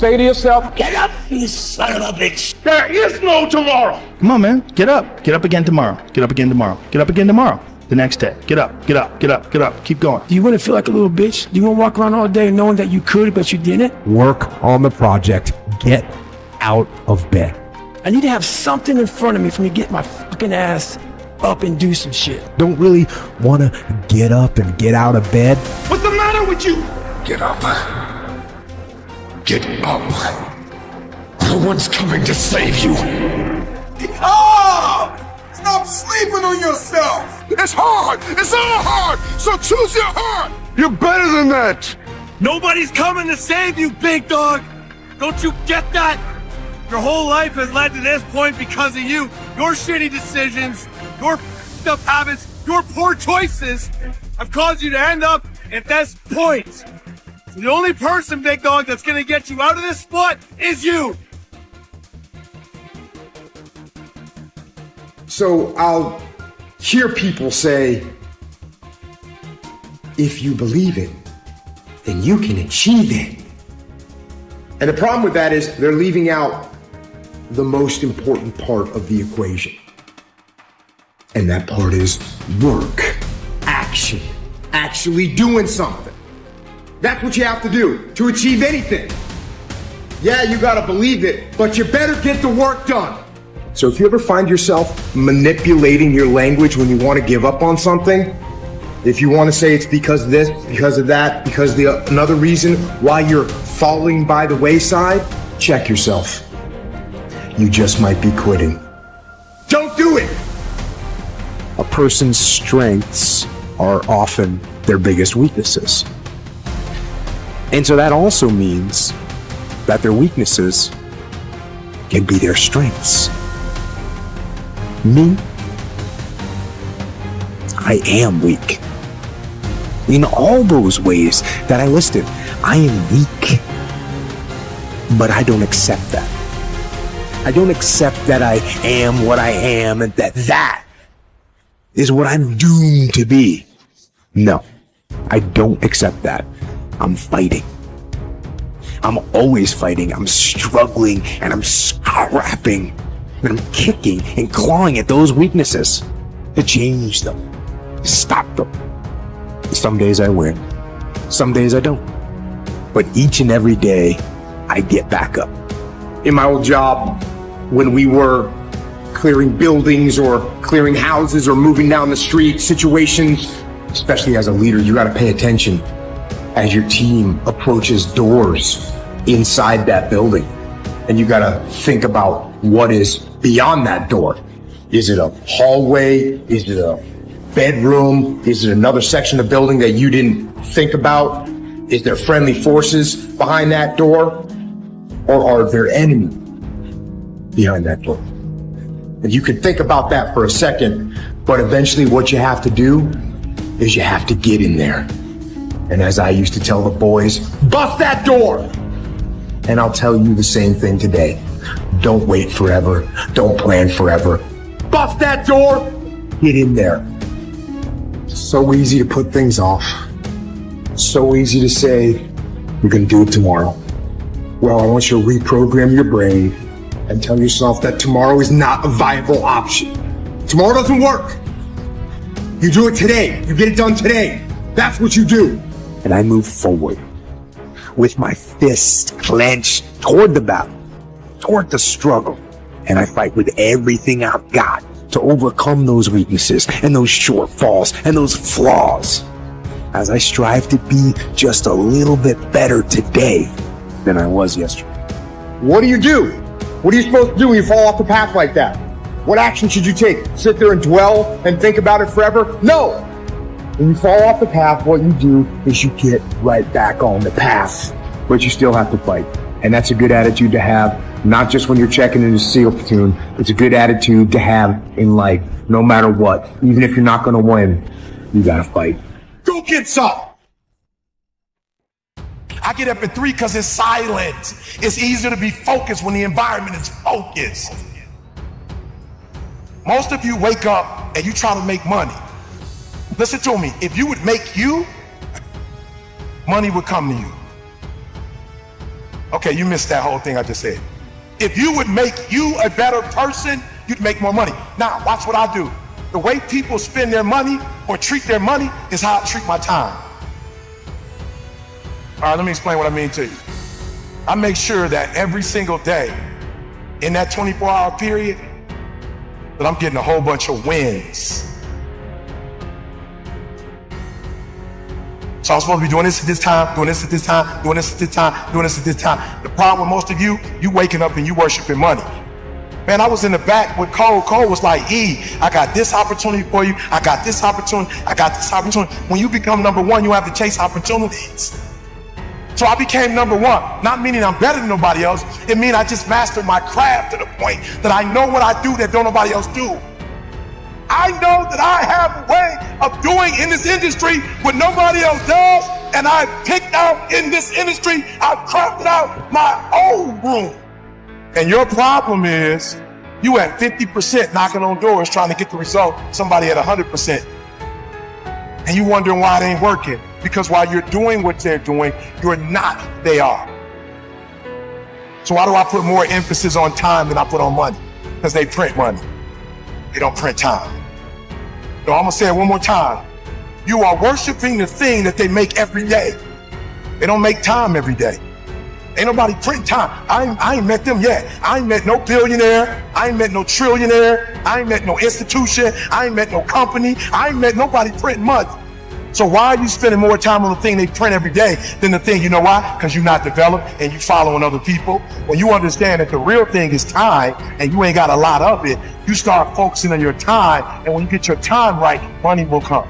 say to yourself, get up, you son of a bitch. There is no tomorrow. Come on, man. Get up. Get up again tomorrow. Get up again tomorrow. Get up again tomorrow. The next day. Get up. Get up. Get up. Get up. Keep going. Do you want to feel like a little bitch? Do you want to walk around all day knowing that you could, but you didn't? Work on the project. Get out of bed. I need to have something in front of me for me to get my fucking ass up and do some shit. Don't really want to get up and get out of bed. What's the matter with you? Get up. Get up. No one's coming to save you. Oh! Stop sleeping on yourself! It's hard. It's all hard. So choose your heart. You're better than that. Nobody's coming to save you, big dog. Don't you get that? Your whole life has led to this point because of you. Your shitty decisions, your f***ed up habits, your poor choices have caused you to end up at this point. So the only person, big dog, that's gonna get you out of this spot is you. So I'll hear people say, if you believe it, then you can achieve it. And the problem with that is they're leaving out the most important part of the equation. And that part is work, action, actually doing something. That's what you have to do to achieve anything. Yeah, you gotta believe it, but you better get the work done. So if you ever find yourself manipulating your language when you want to give up on something, if you want to say it's because of this, because of that, because another reason why you're falling by the wayside, check yourself. You just might be quitting. Don't do it! A person's strengths are often their biggest weaknesses. And so that also means that their weaknesses can be their strengths. Me, I am weak. In all those ways that I listed, I am weak. But I don't accept that. I don't accept that I am what I am and that is what I'm doomed to be. No, I don't accept that. I'm fighting. I'm always fighting. I'm struggling and I'm scrapping and I'm kicking and clawing at those weaknesses to change them, to stop them. Some days I win, some days I don't. But each and every day, I get back up. In my old job, when we were clearing buildings or clearing houses or moving down the street, situations, especially as a leader, you gotta pay attention as your team approaches doors inside that building. And you gotta think about what is beyond that door. Is it a hallway? Is it a bedroom? Is it another section of building that you didn't think about? Is there friendly forces behind that door? Or are there enemies behind that door? And you can think about that for a second, but eventually what you have to do is you have to get in there. And as I used to tell the boys, bust that door! And I'll tell you the same thing today. Don't wait forever. Don't plan forever. Bust that door! Get in there. So easy to put things off. So easy to say, we're gonna do it tomorrow. Well, I want you to reprogram your brain and tell yourself that tomorrow is not a viable option. Tomorrow doesn't work. You do it today. You get it done today. That's what you do. And I move forward with my fists clenched toward the battle, toward the struggle. And I fight with everything I've got to overcome those weaknesses and those shortfalls and those flaws as I strive to be just a little bit better today than I was yesterday. What do you do? What are you supposed to do when you fall off the path like that? What action should you take? Sit there and dwell and think about it forever? No! When you fall off the path, what you do is you get right back on the path. But you still have to fight. And that's a good attitude to have, not just when you're checking into SEAL platoon. It's a good attitude to have in life, no matter what. Even if you're not gonna win, you gotta fight. Go get some! I get up at 3 because it's silent. It's easier to be focused when the environment is focused. Most of you wake up and you try to make money. Listen to me, if you would make you, money would come to you. Okay, you missed that whole thing I just said. If you would make you a better person, you'd make more money. Now, watch what I do. The way people spend their money or treat their money is how I treat my time. All right, let me explain what I mean to you. I make sure that every single day in that 24-hour period that I'm getting a whole bunch of wins. So I'm supposed to be doing this at this time, doing this at this time, doing this at this time, doing this at this time. The problem with most of you waking up and you worshiping money. Man, I was in the back with Cole. Cole was like, I got this opportunity for you. I got this opportunity. I got this opportunity. When you become number one, you have to chase opportunities. So I became number one, not meaning I'm better than nobody else. It means I just mastered my craft to the point that I know what I do that don't nobody else do. I know that I have a way of doing in this industry what nobody else does, and I've picked out in this industry, I've crafted out my own room. And your problem is you at 50% knocking on doors trying to get the result, somebody at 100%. And you wondering why it ain't working. Because while you're doing what they're doing, you're not, they are. So why do I put more emphasis on time than I put on money? Because they print money. They don't print time. So I'm gonna say it one more time. You are worshiping the thing that they make every day. They don't make time every day. Ain't nobody print time. I ain't met them yet. I ain't met no billionaire. I ain't met no trillionaire. I ain't met no institution. I ain't met no company. I ain't met nobody printing money. So why are you spending more time on the thing they print every day than the thing, you know why? Because you're not developed and you following other people. When you understand that the real thing is time and you ain't got a lot of it, you start focusing on your time. And when you get your time right, money will come.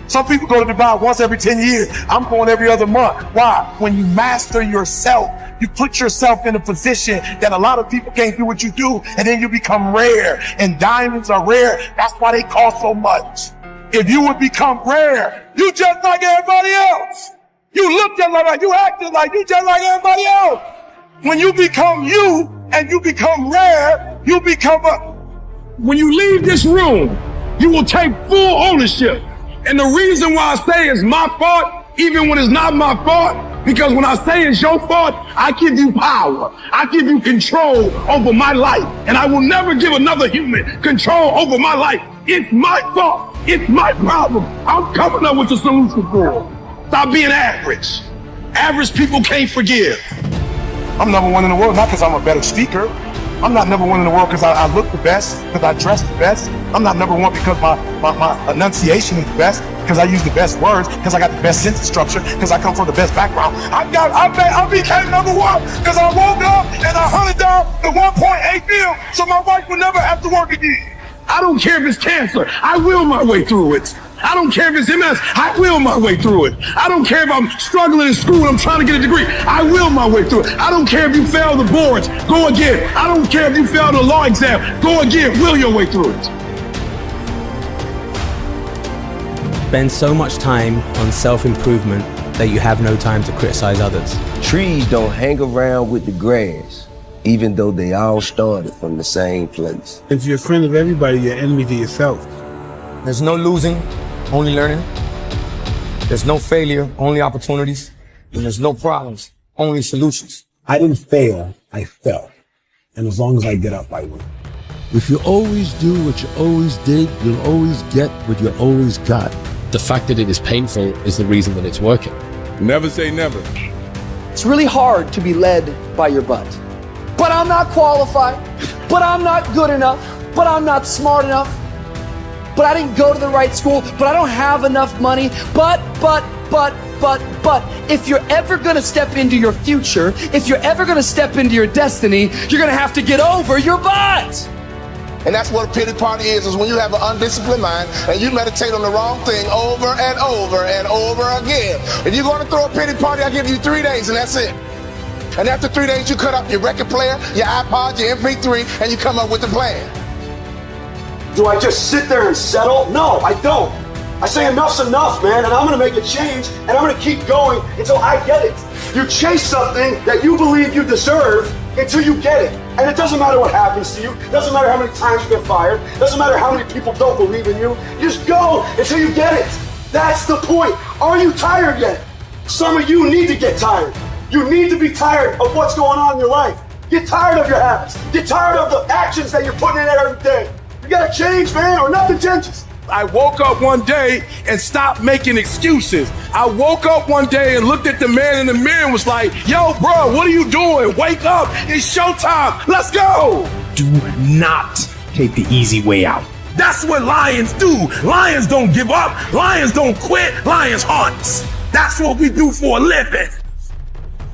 Some people go to Dubai once every 10 years. I'm going every other month. Why? When you master yourself, you put yourself in a position that a lot of people can't do what you do, and then you become rare. And diamonds are rare. That's why they cost so much. If you would become rare, you just like everybody else. You look just like you acting like you just like everybody else. When you become you and you become rare, you become When you leave this room, you will take full ownership. And the reason why I say it's my fault, even when it's not my fault, because when I say it's your fault, I give you power. I give you control over my life. And I will never give another human control over my life. It's my fault. It's my problem. I'm coming up with a solution for it. Stop being average. Average people can't forgive. I'm number one in the world, not because I'm a better speaker. I'm not number one in the world because I look the best, because I dress the best. I'm not number one because my enunciation is the best, because I use the best words, because I got the best sentence structure, because I come from the best background. I became number one because I woke up and I hunted down the 1.8 mil so my wife would never have to work again. I don't care if it's cancer. I will my way through it. I don't care if it's MS. I will my way through it. I don't care if I'm struggling in school and I'm trying to get a degree. I will my way through it. I don't care if you fail the boards. Go again. I don't care if you fail the law exam. Go again. Will your way through it. Spend so much time on self-improvement that you have no time to criticize others. Trees don't hang around with the grass, even though they all started from the same place. If you're a friend of everybody, you're enemy to yourself. There's no losing, only learning. There's no failure, only opportunities. And there's no problems, only solutions. I didn't fail, I fell. And as long as I get up, I win. If you always do what you always did, you'll always get what you always got. The fact that it is painful is the reason that it's working. Never say never. It's really hard to be led by your butt. But I'm not qualified. But I'm not good enough. But I'm not smart enough. But I didn't go to the right school. But I don't have enough money. But. If you're ever gonna step into your future, if you're ever gonna step into your destiny, you're gonna have to get over your butt. And that's what a pity party is when you have an undisciplined mind and you meditate on the wrong thing over and over and over again. If you're going to throw a pity party, I'll give you 3 days and that's it. And after 3 days, you cut up your record player, your iPod, your MP3, and you come up with a plan. Do I just sit there and settle? No, I don't. I say enough's enough, man, and I'm going to make a change, and I'm going to keep going until I get it. You chase something that you believe you deserve until you get it. And it doesn't matter what happens to you. It doesn't matter how many times you get fired. It doesn't matter how many people don't believe in you. Just go until you get it. That's the point. Are you tired yet? Some of you need to get tired. You need to be tired of what's going on in your life. Get tired of your habits. Get tired of the actions that you're putting in every day. You gotta change, man, or nothing changes. I woke up one day and stopped making excuses. I woke up one day and looked at the man in the mirror and was like, yo, bro, what are you doing? Wake up. It's showtime. Let's go. Do not take the easy way out. That's what lions do. Lions don't give up. Lions don't quit. Lions hunt. That's what we do for a living.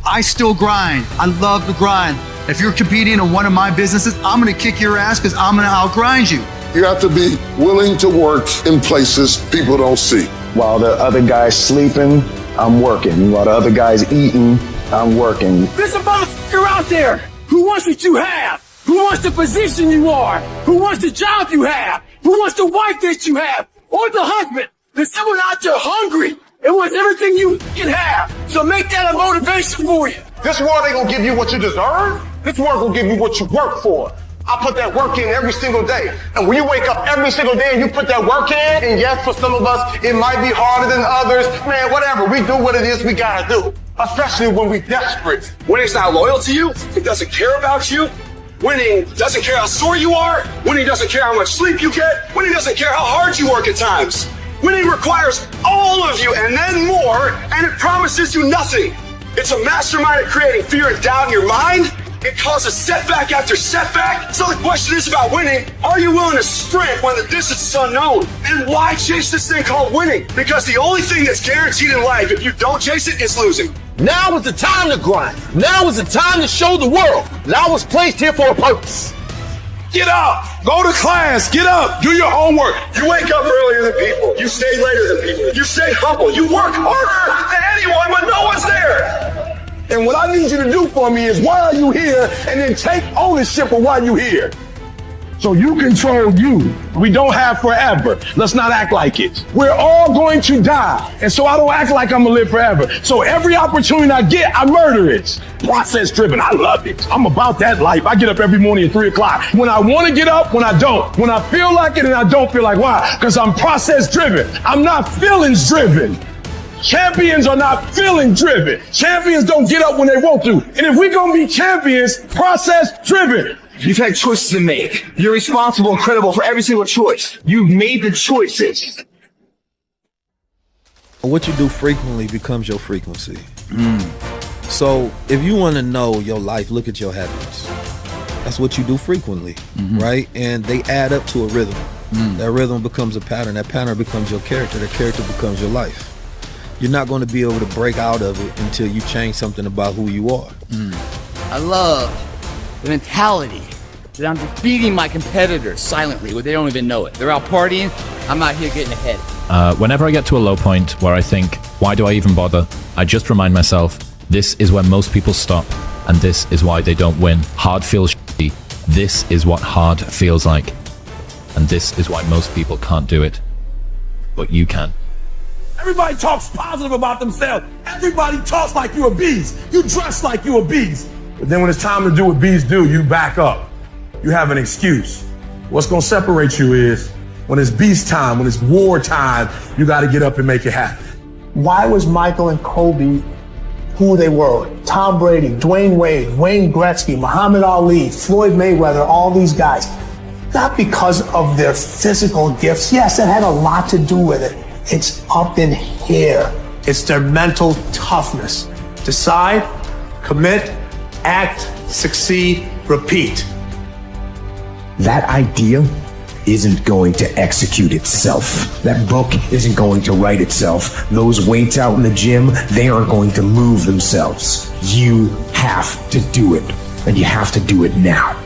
I still grind. I love the grind. If you're competing in one of my businesses, I'm going to kick your ass because I'm going to outgrind you. You have to be willing to work in places people don't see. While the other guy's sleeping, I'm working. While the other guy's eating, I'm working. There's a motherfucker out there who wants what you have, who wants the position you are, who wants the job you have, who wants the wife that you have, or the husband. There's someone out there hungry and wants everything you can have. So make that a motivation for you. This world ain't gonna give you what you deserve. This world gonna give you what you work for. I put that work in every single day. And when you wake up every single day and you put that work in, and yes, for some of us, it might be harder than others. Man, whatever, we do what it is we gotta do. Especially when we desperate. Winning's not loyal to you. It doesn't care about you. Winning doesn't care how sore you are. Winning doesn't care how much sleep you get. Winning doesn't care how hard you work at times. Winning requires all of you and then more, and it promises you nothing. It's a mastermind at creating fear and doubt in your mind. It causes setback after setback. So the question is about winning. Are you willing to sprint when the distance is unknown? And why chase this thing called winning? Because the only thing that's guaranteed in life, if you don't chase it, is losing. Now is the time to grind. Now is the time to show the world that I was placed here for a purpose. Get up, go to class, get up, do your homework. You wake up earlier than people. You stay later than people. You stay humble. You work harder than anyone when no one's there. And what I need you to do for me is, why are you here? And then take ownership of why you're here. So you control you. We don't have forever. Let's not act like it. We're all going to die. And so I don't act like I'm gonna live forever. So every opportunity I get, I murder it. Process driven. I love it. I'm about that life. I get up every morning at 3 o'clock. When I want to get up, when I don't. When I feel like it and I don't feel like, why? Because I'm process driven. I'm not feelings driven. Champions are not feeling driven. Champions don't get up when they want to. And if we're going to be champions, process driven. You've had choices to make. You're responsible and credible for every single choice. You've made the choices. What you do frequently becomes your frequency. So if you want to know your life, look at your habits. That's what you do frequently, right? And they add up to a rhythm. That rhythm becomes a pattern. That pattern becomes your character. That character becomes your life. You're not going to be able to break out of it until you change something about who you are. I love the mentality that I'm defeating my competitors silently where they don't even know it. They're out partying, I'm out here getting ahead. Whenever I get to a low point where I think, why do I even bother? I just remind myself, this is where most people stop, and this is why they don't win. Hard feels shitty. This is what hard feels like. And this is why most people can't do it. But you can. Everybody talks positive about themselves. Everybody talks like you're a beast. You dress like you're a beast. But then when it's time to do what beasts do, you back up. You have an excuse. What's going to separate you is when it's beast time, when it's war time, you got to get up and make it happen. Why was Michael and Kobe who they were? Tom Brady, Dwayne Wade, Wayne Gretzky, Muhammad Ali, Floyd Mayweather, all these guys. Not because of their physical gifts. Yes, it had a lot to do with it. It's up in here. It's their mental toughness. Decide, commit, act, succeed, repeat. That idea isn't going to execute itself. That book isn't going to write itself. Those weights out in the gym, they aren't going to move themselves. You have to do it, and you have to do it now.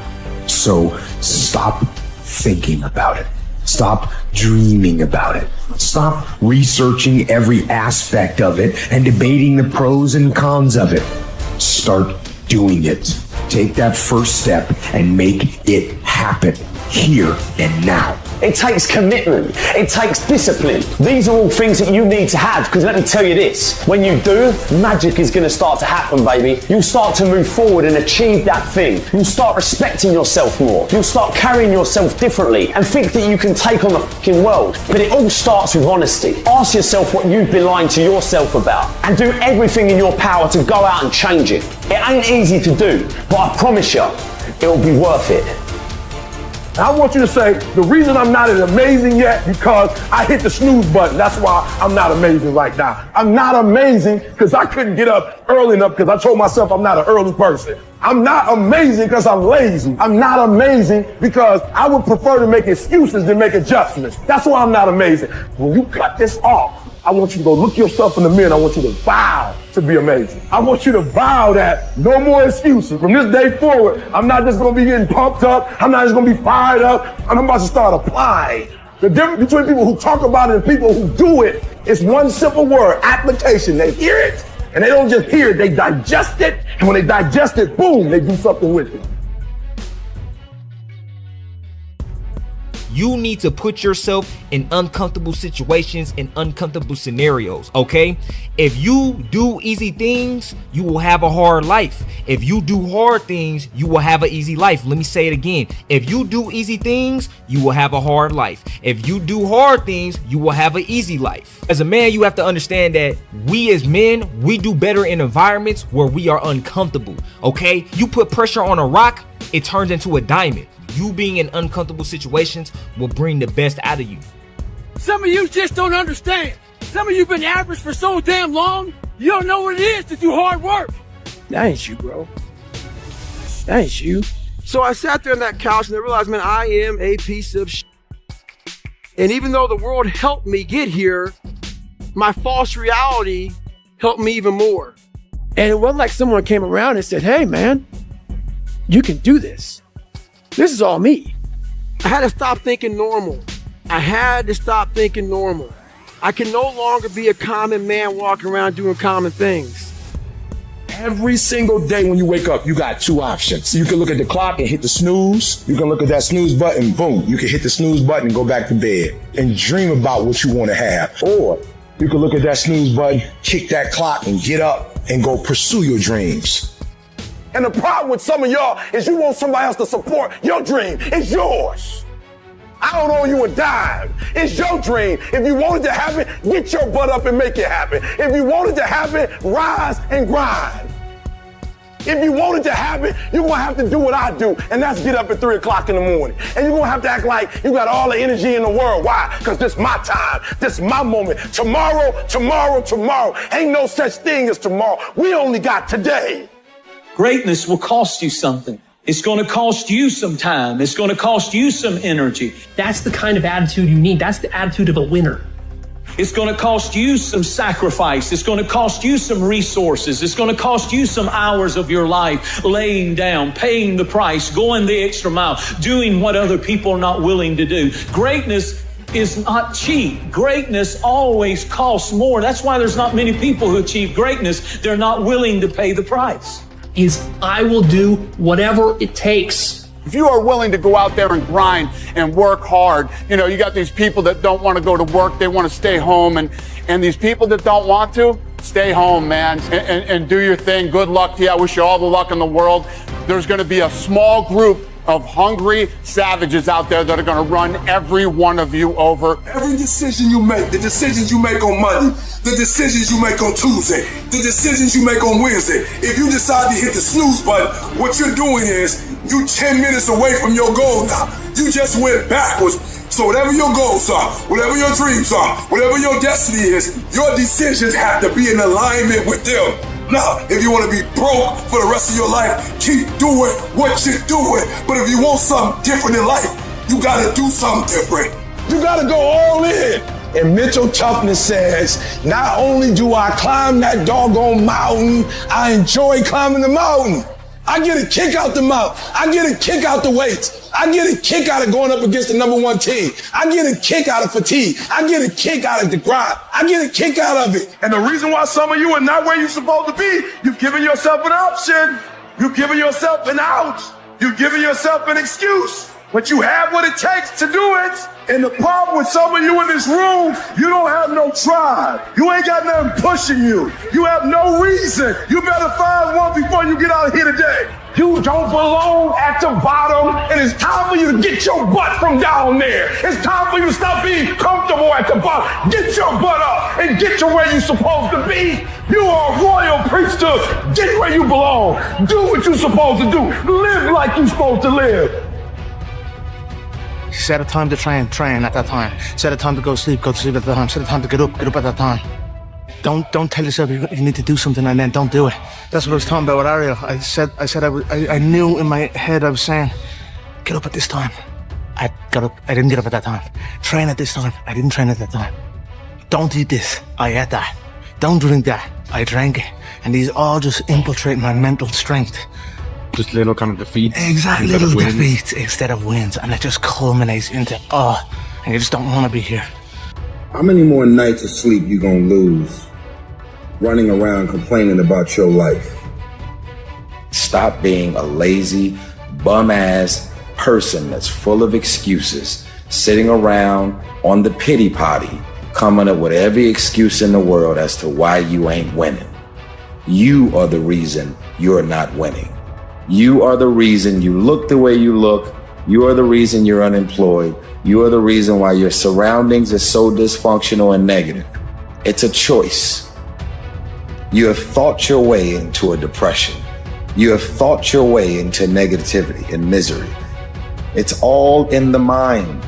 So stop thinking about it. Stop dreaming about it. Stop researching every aspect of it and debating the pros and cons of it. Start doing it. Take that first step and make it happen here and now. It takes commitment. It takes discipline. These are all things that you need to have, because let me tell you this, when you do, magic is going to start to happen, baby. You'll start to move forward and achieve that thing. You'll start respecting yourself more. You'll start carrying yourself differently and think that you can take on the fucking world. But it all starts with honesty. Ask yourself what you've been lying to yourself about and do everything in your power to go out and change it. It ain't easy to do, but I promise you, it'll be worth it. I want you to say, the reason I'm not as amazing yet because I hit the snooze button. That's why I'm not amazing right now. I'm not amazing because I couldn't get up early enough because I told myself I'm not an early person. I'm not amazing because I'm lazy. I'm not amazing because I would prefer to make excuses than make adjustments. That's why I'm not amazing. When you cut this off, I want you to go look yourself in the mirror and I want you to vow to be amazing. I want you to vow that no more excuses. From this day forward, I'm not just going to be getting pumped up. I'm not just going to be fired up. I'm about to start applying. The difference between people who talk about it and people who do it is one simple word, application. They hear it and they don't just hear it, they digest it. And when they digest it, boom, they do something with it. You need to put yourself in uncomfortable situations and uncomfortable scenarios, okay? If you do easy things, you will have a hard life. If you do hard things, you will have an easy life. Let me say it again. If you do easy things, you will have a hard life. If you do hard things, you will have an easy life. As a man, you have to understand that we as men, we do better in environments where we are uncomfortable, okay? You put pressure on a rock, it turns into a diamond. You being in uncomfortable situations will bring the best out of you. Some of you just don't understand. Some of you been average for so damn long, you don't know what it is to do hard work. That ain't you, bro. That ain't you. So I sat there on that couch and I realized, man, I am a piece of shit. And even though the world helped me get here, my false reality helped me even more. And it wasn't like someone came around and said, hey, man, you can do this. This is all me. I had to stop thinking normal. I had to stop thinking normal. I can no longer be a common man walking around doing common things. Every single day when you wake up, you got two options. You can look at the clock and hit the snooze. You can look at that snooze button, boom. You can hit the snooze button and go back to bed and dream about what you want to have. Or you can look at that snooze button, kick that clock and get up and go pursue your dreams. And the problem with some of y'all is you want somebody else to support your dream. It's yours. I don't owe you a dime. It's your dream. If you want it to happen, get your butt up and make it happen. If you want it to happen, rise and grind. If you want it to happen, you're going to have to do what I do, and that's get up at 3 o'clock in the morning. And you're going to have to act like you got all the energy in the world. Why? Because this is my time. This is my moment. Tomorrow. Ain't no such thing as tomorrow. We only got today. Greatness will cost you something. It's going to cost you some time. It's going to cost you some energy. That's the kind of attitude you need. That's the attitude of a winner. It's going to cost you some sacrifice. It's going to cost you some resources. It's going to cost you some hours of your life laying down, paying the price, going the extra mile, doing what other people are not willing to do. Greatness is not cheap. Greatness always costs more. That's why there's not many people who achieve greatness. They're not willing to pay the price. I will do whatever it takes. If you are willing to go out there and grind and work hard, you know, you got these people that don't want to go to work, they want to stay home, and these people that don't want to, stay home, man, and do your thing. Good luck to you. I wish you all the luck in the world. There's going to be a small group of hungry savages out there that are going to run every one of you over. Every decision you make, the decisions you make on Monday, the decisions you make on Tuesday, the decisions you make on Wednesday, if you decide to hit the snooze button, what you're doing is you 10 minutes away from your goal now. You just went backwards. So whatever your goals are, whatever your dreams are, whatever your destiny is, your decisions have to be in alignment with them. Now, if you want to be broke for the rest of your life, keep doing what you're doing. But if you want something different in life, you got to do something different. You got to go all in. And mental toughness says, not only do I climb that doggone mountain, I enjoy climbing the mountain. I get a kick out the mountain. I get a kick out the weights. I get a kick out of going up against the #1 team. I get a kick out of fatigue. I get a kick out of the grind. I get a kick out of it. And the reason why some of you are not where you're supposed to be, you've given yourself an option. You've given yourself an out. You've given yourself an excuse. but you have what it takes to do it. And the problem with some of you in this room, you don't have no drive. You ain't got nothing pushing you. You have no reason. You better find one before you get out of here today. You don't belong at the bottom, and it's time for you to get your butt from down there. It's time for you to stop being comfortable at the bottom. Get your butt up and get to where you're supposed to be. You are a royal priesthood. Get where you belong. Do what you're supposed to do. Live like you're supposed to live. Set a time to train at that time. Set a time to go to sleep at that time. Set a time to get up at that time. Don't tell yourself you need to do something and then don't do it. That's what I was talking about with Ariel. I knew in my head I was saying, get up at this time. I got up. I didn't get up at that time. Train at this time. I didn't train at that time. Don't eat this. I ate that. Don't drink that. I drank it. And these all just infiltrate my mental strength. Just little kind of defeats. Exactly, little defeats instead of wins. And it just culminates into, and you just don't want to be here. How many more nights of sleep you gonna lose running around complaining about your life? Stop being a lazy, bum-ass person that's full of excuses, sitting around on the pity potty, coming up with every excuse in the world as to why you ain't winning. You are the reason you're not winning. You are the reason you look the way you look. You are the reason you're unemployed. You are the reason why your surroundings are so dysfunctional and negative. It's a choice. You have thought your way into a depression. You have thought your way into negativity and misery. It's all in the mind.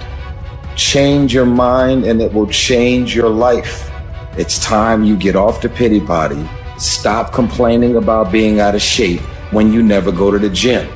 Change your mind and it will change your life. It's time you get off the pity potty. Stop complaining about being out of shape when you never go to the gym.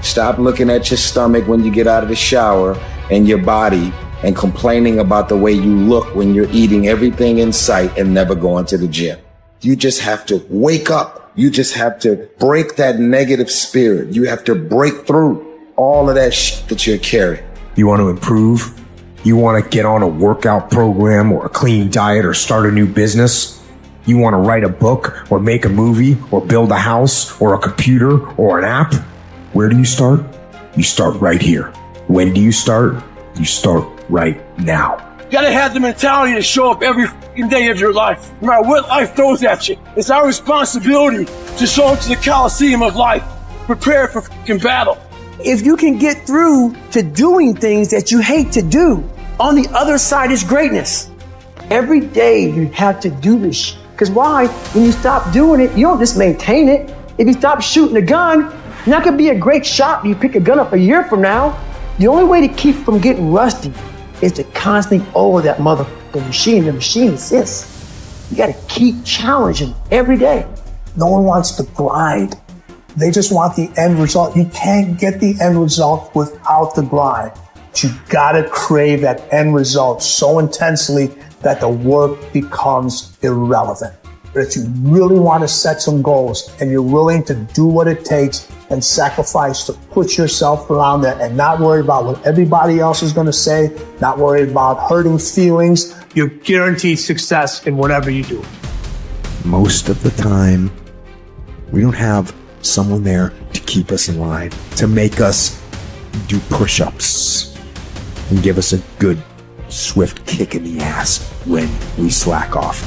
Stop looking at your stomach when you get out of the shower and your body and complaining about the way you look when you're eating everything in sight and never going to the gym. You just have to wake up. You just have to break that negative spirit. You have to break through all of that shit that you're carrying. You want to improve? You want to get on a workout program or a clean diet or start a new business? You want to write a book or make a movie or build a house or a computer or an app? Where do you start? You start right here. When do you start? You start right now. You gotta have the mentality to show up every fucking day of your life, no matter what life throws at you. It's our responsibility to show up to the Coliseum of life, prepared for fucking battle. If you can get through to doing things that you hate to do, on the other side is greatness. Every day you have to do this. Because why? When you stop doing it, you don't just maintain it. If you stop shooting a gun, you're not gonna be a great shot when you pick a gun up a year from now. The only way to keep from getting rusty is to constantly over that motherfucking machine. The machine exists. You gotta keep challenging every day. No one wants to grind. They just want the end result. You can't get the end result without the grind. But you gotta crave that end result so intensely that the work becomes irrelevant. But if you really want to set some goals and you're willing to do what it takes and sacrifice to put yourself around there and not worry about what everybody else is going to say, not worry about hurting feelings, you're guaranteed success in whatever you do. Most of the time, we don't have someone there to keep us in line, to make us do push-ups and give us a good, swift kick in the ass when we slack off.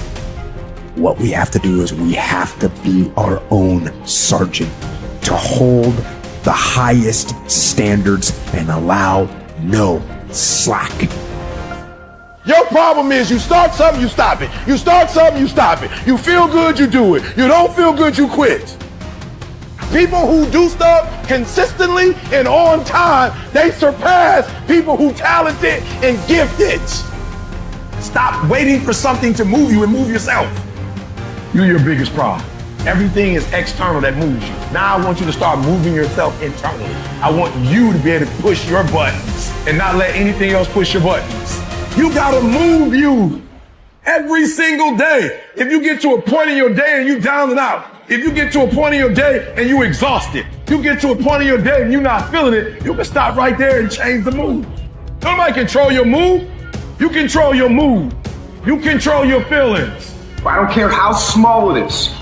What we have to do is we have to be our own sergeant, to hold the highest standards and allow no slack. Your problem is you start something, you stop it. You start something, you stop it. You feel good, you do it. You don't feel good, you quit. People who do stuff consistently and on time, they surpass people who talented and gifted. Stop waiting for something to move you and move yourself. You're your biggest problem. Everything is external that moves you. Now I want you to start moving yourself internally. I want you to be able to push your buttons and not let anything else push your buttons. You gotta move you every single day. If you get to a point in your day and you down and out, if you get to a point in your day and you exhausted, you get to a point in your day and you're not feeling it, you can stop right there and change the mood. Nobody control your mood. You control your mood. You control your feelings. I don't care how small it is.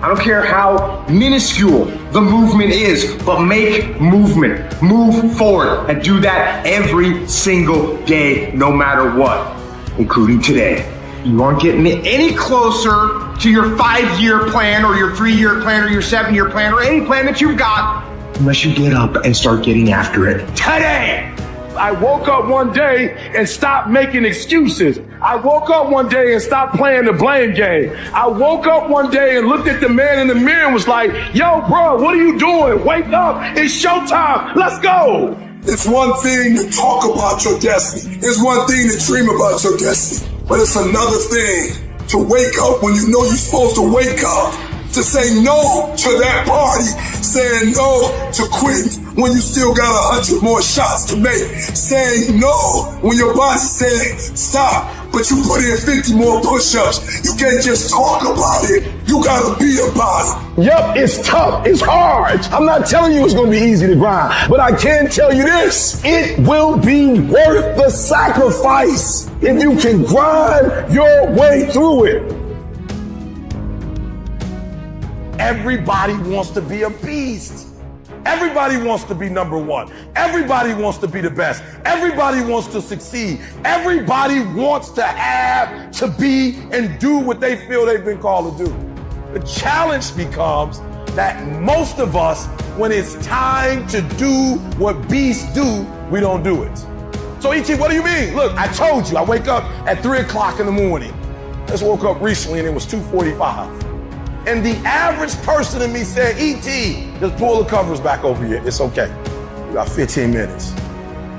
I don't care how minuscule the movement is, but make movement. Move forward and do that every single day, no matter what, including today. You aren't getting any closer to your 5-year plan or your 3-year plan or your 7-year plan or any plan that you've got unless you get up and start getting after it today. I woke up one day and stopped making excuses. I woke up one day and stopped playing the blame game. I woke up one day and looked at the man in the mirror and was like, yo, bro, what are you doing? Wake up. It's showtime. Let's go. It's one thing to talk about your destiny. It's one thing to dream about your destiny. But it's another thing to wake up when you know you're supposed to wake up. To say no to that party, saying no to quitting when you still got 100 more shots to make, saying no when your boss said stop, but you put in 50 more push-ups. You can't just talk about it, you gotta be about it. Yep, it's tough, it's hard. I'm not telling you it's gonna be easy to grind, but I can tell you this, it will be worth the sacrifice if you can grind your way through it. Everybody wants to be a beast. Everybody wants to be number one. Everybody wants to be the best. Everybody wants to succeed. Everybody wants to have, to be, and do what they feel they've been called to do. The challenge becomes that most of us, when it's time to do what beasts do, we don't do it. So E.T., what do you mean? Look, I told you, I wake up at 3 o'clock in the morning. I just woke up recently and it was 2:45. And the average person in me said, E.T., just pull the covers back over here. It's okay. You got 15 minutes.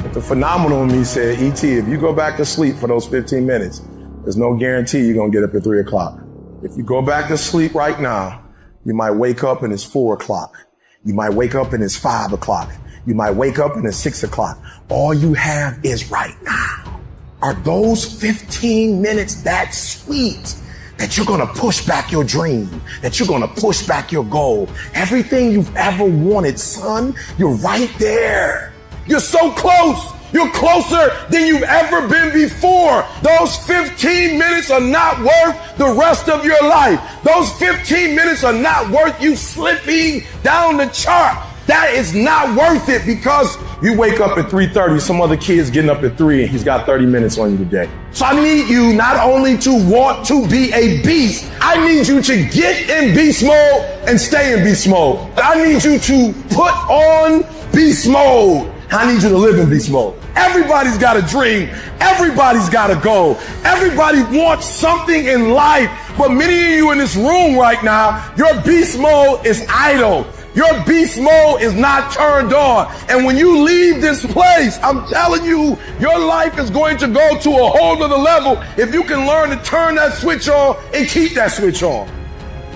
But the phenomenal in me said, E.T., if you go back to sleep for those 15 minutes, there's no guarantee you're going to get up at 3 o'clock. If you go back to sleep right now, you might wake up and it's 4 o'clock. You might wake up and it's 5 o'clock. You might wake up and it's 6 o'clock. All you have is right now. Are those 15 minutes that sweet? That you're gonna push back your dream, that you're gonna push back your goal. Everything you've ever wanted, son, you're right there. You're so close. You're closer than you've ever been before. Those 15 minutes are not worth the rest of your life. Those 15 minutes are not worth you slipping down the chart. That is not worth it because you wake up at 3:30, some other kid's getting up at 3 and he's got 30 minutes on you today. So I need you not only to want to be a beast, I need you to get in beast mode and stay in beast mode. I need you to put on beast mode. I need you to live in beast mode. Everybody's got a dream. Everybody's got a goal. Everybody wants something in life. But many of you in this room right now, your beast mode is idle. Your beast mode is not turned on. And when you leave this place, I'm telling you, your life is going to go to a whole other level if you can learn to turn that switch on and keep that switch on.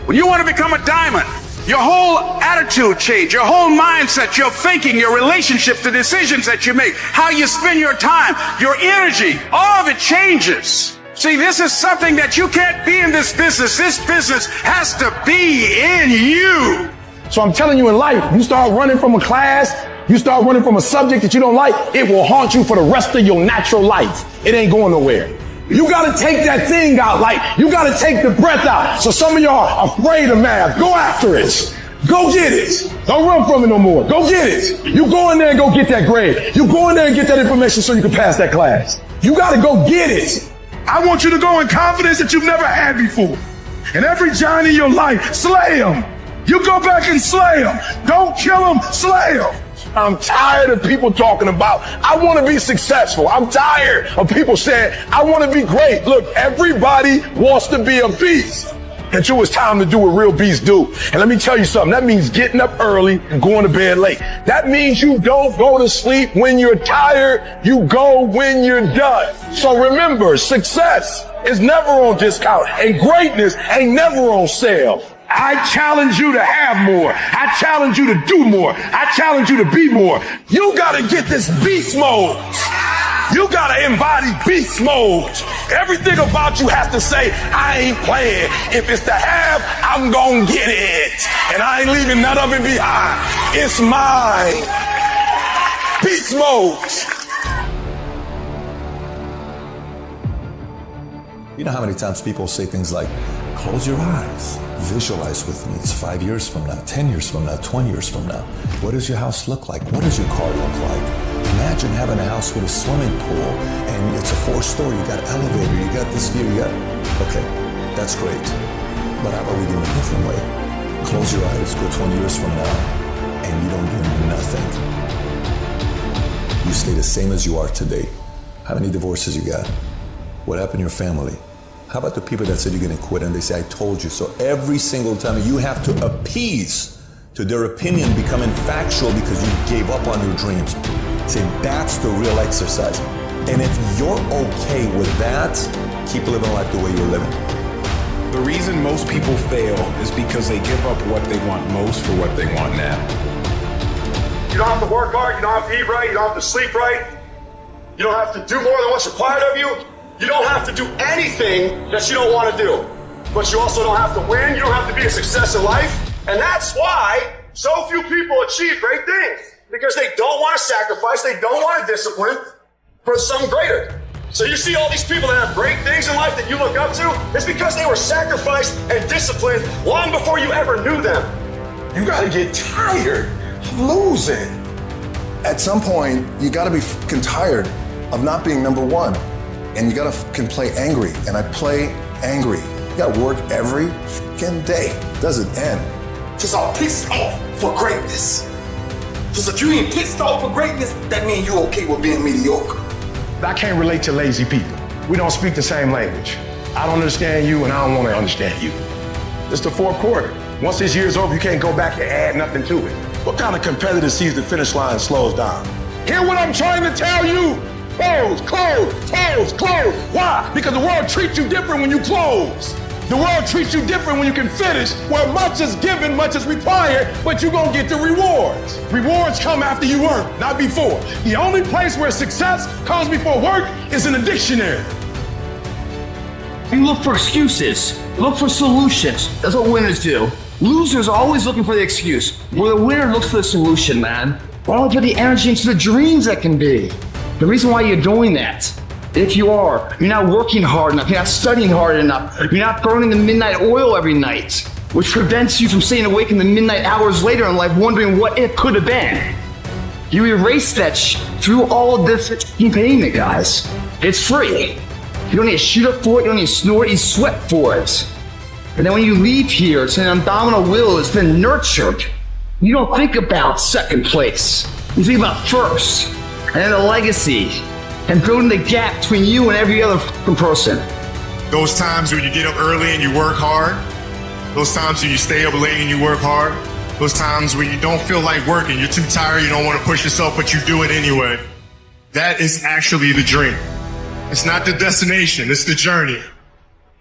When you want to become a diamond, your whole attitude change, your whole mindset, your thinking, your relationships, the decisions that you make, how you spend your time, your energy, all of it changes. See, this is something that you can't be in this business. This business has to be in you. So I'm telling you in life, you start running from a class, you start running from a subject that you don't like, it will haunt you for the rest of your natural life. It ain't going nowhere. You gotta take that thing out, like you gotta take the breath out. So some of y'all are afraid of math. Go after it. Go get it. Don't run from it no more. Go get it. You go in there and go get that grade. You go in there and get that information so you can pass that class. You gotta go get it. I want you to go in confidence that you've never had before. And every giant in your life, slay him. You go back and slay them. Don't kill them, slay them. I'm tired of people talking about, I want to be successful. I'm tired of people saying, I want to be great. Look, everybody wants to be a beast until it's time to do what real beasts do. And let me tell you something. That means getting up early and going to bed late. That means you don't go to sleep when you're tired. You go when you're done. So remember, success is never on discount and greatness ain't never on sale. I challenge you to have more. I challenge you to do more. I challenge you to be more. You gotta get this beast mode. You gotta embody beast mode. Everything about you has to say, I ain't playing. If it's to have, I'm gonna get it. And I ain't leaving none of it behind. It's mine. Beast mode. You know how many times people say things like, close your eyes. Visualize with me. It's 5 years from now, 10 years from now, 20 years from now. What does your house look like? What does your car look like? Imagine having a house with a swimming pool and it's a 4-story. You got an elevator, you got this view, okay, that's great. But how about we do it a different way? Close your eyes, go 20 years from now, and you don't do nothing. You stay the same as you are today. How many divorces you got? What happened to your family? How about the people that said you're gonna quit and they say, I told you so? Every single time you have to appease to their opinion becoming factual because you gave up on your dreams. Say, that's the real exercise. And if you're okay with that, keep living life the way you're living. The reason most people fail is because they give up what they want most for what they want now. You don't have to work hard, you don't have to eat right, you don't have to sleep right. You don't have to do more than what's required of you. You don't have to do anything that you don't want to do. But you also don't have to win, you don't have to be a success in life. And that's why so few people achieve great things. Because they don't want to sacrifice, they don't want to discipline for something greater. So you see all these people that have great things in life that you look up to, it's because they were sacrificed and disciplined long before you ever knew them. You gotta get tired of losing. At some point, you gotta be fucking tired of not being number one. And you gotta fucking play angry. And I play angry. You gotta work every fucking day. It doesn't end. Just all pissed off for greatness. Because if you ain't pissed off for greatness, that means you okay with being mediocre. I can't relate to lazy people. We don't speak the same language. I don't understand you and I don't want to understand you. It's the fourth quarter. Once this year's over, you can't go back and add nothing to it. What kind of competitor sees the finish line and slows down? Hear what I'm trying to tell you? Close, close, close, close. Why? Because the world treats you different when you close. The world treats you different when you can finish, where much is given, much is required, but you're gonna get the rewards. Rewards come after you work, not before. The only place where success comes before work is in the dictionary. You look for excuses. Look for solutions. That's what winners do. Losers are always looking for the excuse, where the winner looks for the solution, man. Why don't you put the energy into the dreams that can be? The reason why you're doing that, if you are, you're not working hard enough, you're not studying hard enough, you're not burning the midnight oil every night, which prevents you from staying awake in the midnight hours later in life wondering what it could have been. You erase that through all of this payment, guys. It's free. You don't need to shoot up for it, you don't need to snort, you sweat for it. And then when you leave here, it's an abdominal will that's been nurtured. You don't think about second place. You think about first, and then the legacy, and building the gap between you and every other person. Those times when you get up early and you work hard, those times when you stay up late and you work hard, those times when you don't feel like working, you're too tired, you don't want to push yourself, but you do it anyway. That is actually the dream. It's not the destination, it's the journey.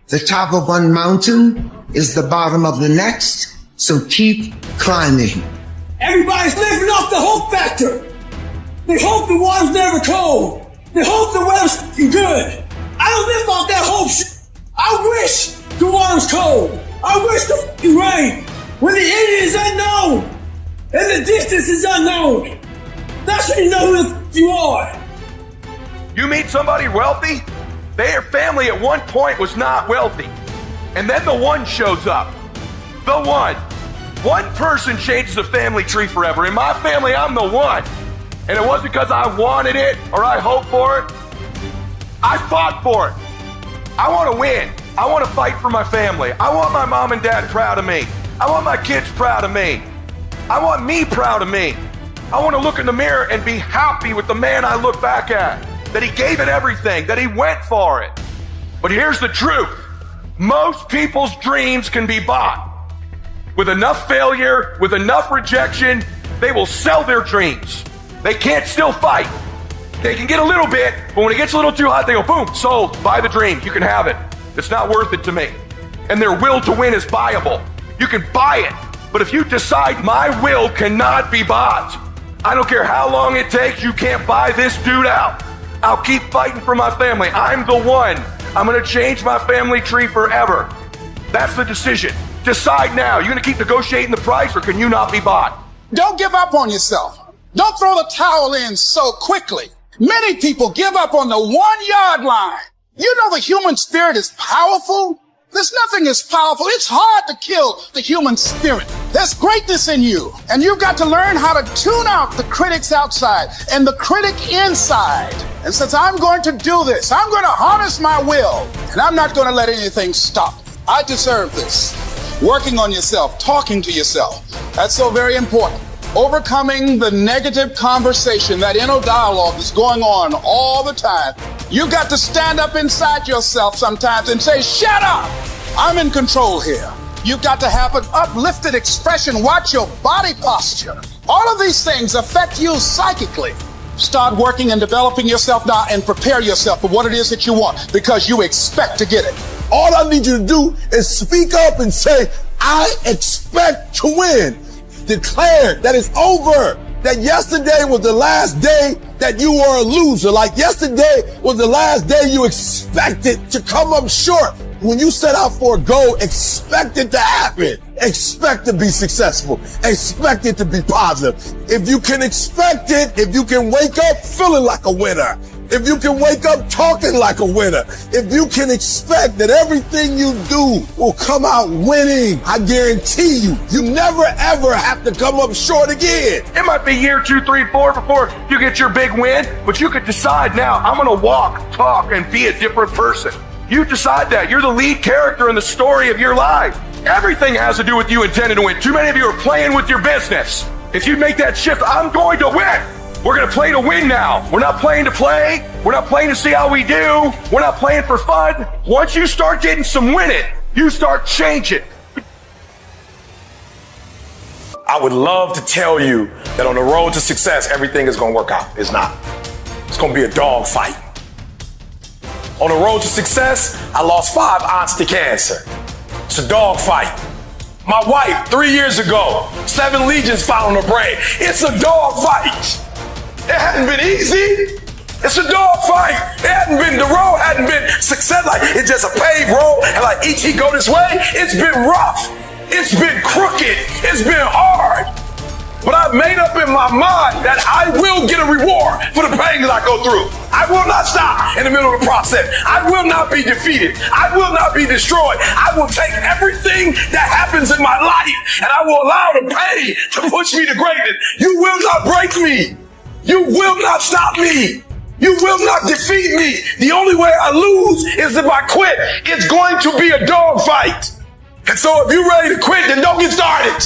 The top of one mountain is the bottom of the next, so keep climbing. Everybody's living off the hope factor. They hope the water's never cold. They hope the weather's good. I don't live off that hope shit. I wish the water's cold. I wish the rain. When the end is unknown and the distance is unknown, that's when you know who the you are. You meet somebody wealthy, their family at one point was not wealthy. And then the one shows up. The one. One person changes the family tree forever. In my family, I'm the one. And it wasn't because I wanted it or I hoped for it. I fought for it. I want to win. I want to fight for my family. I want my mom and dad proud of me. I want my kids proud of me. I want me proud of me. I want to look in the mirror and be happy with the man I look back at. That he gave it everything, that he went for it. But here's the truth. Most people's dreams can be bought. With enough failure, with enough rejection, they will sell their dreams. They can't still fight. They can get a little bit, but when it gets a little too hot, they go, boom, sold, buy the dream, you can have it. It's not worth it to me. And their will to win is buyable. You can buy it, but if you decide my will cannot be bought, I don't care how long it takes, you can't buy this dude out. I'll keep fighting for my family. I'm the one. I'm gonna change my family tree forever. That's the decision. Decide now. You're gonna keep negotiating the price or can you not be bought? Don't give up on yourself. Don't throw the towel in so quickly. Many people give up on the 1 yard line. You know the human spirit is powerful. There's nothing as powerful. It's hard to kill the human spirit. There's greatness in you. And you've got to learn how to tune out the critics outside and the critic inside. And since I'm going to do this, I'm going to harness my will. And I'm not going to let anything stop me. I deserve this. Working on yourself, talking to yourself. That's so very important. Overcoming the negative conversation, that inner dialogue is going on all the time. You've got to stand up inside yourself sometimes and say, shut up! I'm in control here. You've got to have an uplifted expression. Watch your body posture. All of these things affect you psychically. Start working and developing yourself now and prepare yourself for what it is that you want, because you expect to get it. All I need you to do is speak up and say, I expect to win. Declare that it's over. That yesterday was the last day that you were a loser. Like yesterday was the last day you expected to come up short. When you set out for a goal, expect it to happen. Expect to be successful. Expect it to be positive. If you can expect it, if you can wake up feeling like a winner, if you can wake up talking like a winner, if you can expect that everything you do will come out winning, I guarantee you never ever have to come up short again. It might be year 2, 3, 4 before you get your big win, but you could decide now, I'm going to walk, talk, and be a different person. You decide that. You're the lead character in the story of your life. Everything has to do with you intending to win. Too many of you are playing with your business. If you make that shift, I'm going to win. We're going to play to win now. We're not playing to play. We're not playing to see how we do. We're not playing for fun. Once you start getting some winning, you start changing. I would love to tell you that on the road to success, everything is going to work out. It's not. It's going to be a dog fight. On the road to success, I lost 5 aunts to cancer. It's a dog fight. My wife, 3 years ago, 7 legions found on her brain. It's a dog fight. It hadn't been easy. It's a dog fight. It hadn't been, the road hadn't been success. Like, it's just a paved road. And like, E.T. go this way. It's been rough. It's been crooked. It's been hard. But I've made up in my mind that I will get a reward for the pain that I go through. I will not stop in the middle of the process. I will not be defeated. I will not be destroyed. I will take everything that happens in my life and I will allow the pain to push me to greatness. You will not break me. You will not stop me. You will not defeat me. The only way I lose is if I quit. It's going to be a dog fight. And so if you're ready to quit, then don't get started.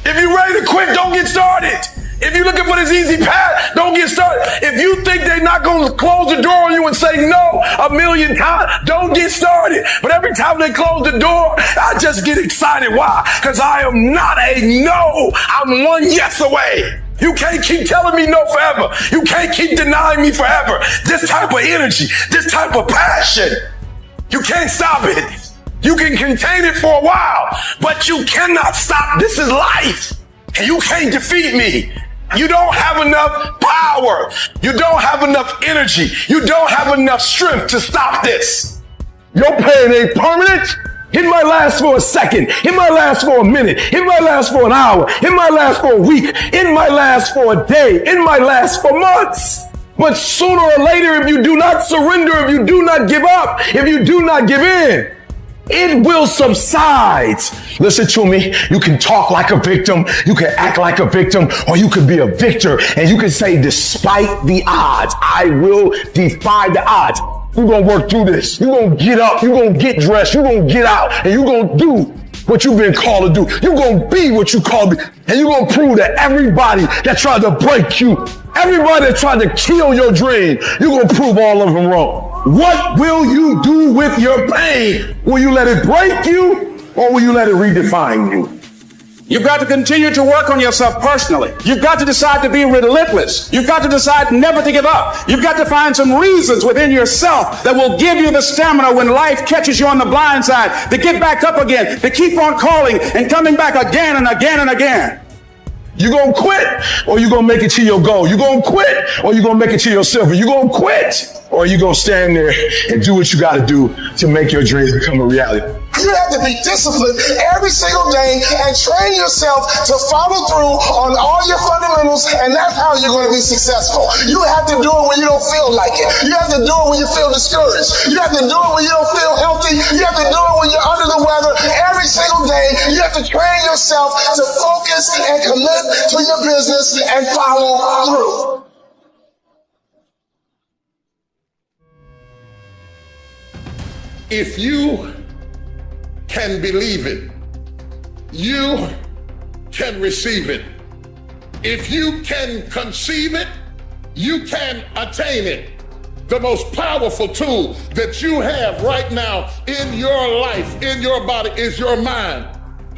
If you're ready to quit, don't get started. If you're looking for this easy path, don't get started. If you think they're not going to close the door on you and say no 1,000,000 times, don't get started. But every time they close the door, I just get excited. Why? Because I am not a no. I'm one yes away. You can't keep telling me no forever. You can't keep denying me forever. This type of energy, this type of passion, you can't stop it. You can contain it for a while, but you cannot stop. This is life. And you can't defeat me. You don't have enough power. You don't have enough energy. You don't have enough strength to stop this. Your pain ain't permanent. It might last for a second. It might last for a minute. It might last for an hour. It might last for a week. It might last for a day. It might last for months. But sooner or later, if you do not surrender, if you do not give up, if you do not give in, it will subside. Listen to me. You can talk like a victim. You can act like a victim, or you could be a victor. And you can say, despite the odds, I will defy the odds. You're going to work through this. You're going to get up. You're going to get dressed. You're going to get out. And you're going to do what you've been called to do. You're going to be what you called to be. And you're going to prove that everybody that tried to break you, everybody that tried to kill your dream, you're going to prove all of them wrong. What will you do with your pain? Will you let it break you, or will you let it redefine you? You've got to continue to work on yourself personally. You've got to decide to be relentless. You've got to decide never to give up. You've got to find some reasons within yourself that will give you the stamina when life catches you on the blind side to get back up again, to keep on calling and coming back again and again and again. You gonna quit, or you gonna make it to your goal? You gonna quit, or you gonna make it to your silver? You gonna quit, or you gonna stand there and do what you gotta do to make your dreams become a reality? You have to be disciplined every single day and train yourself to follow through on all your fundamentals, and that's how you're going to be successful. You have to do it when you don't feel like it. You have to do it when you feel discouraged. You have to do it when you don't feel healthy. You have to do it when you're under the weather. Every single day, you have to train yourself to focus and commit to your business and follow through. If you can believe it, you can receive it. If you can conceive it, you can attain it. The most powerful tool that you have right now in your life, in your body, is your mind.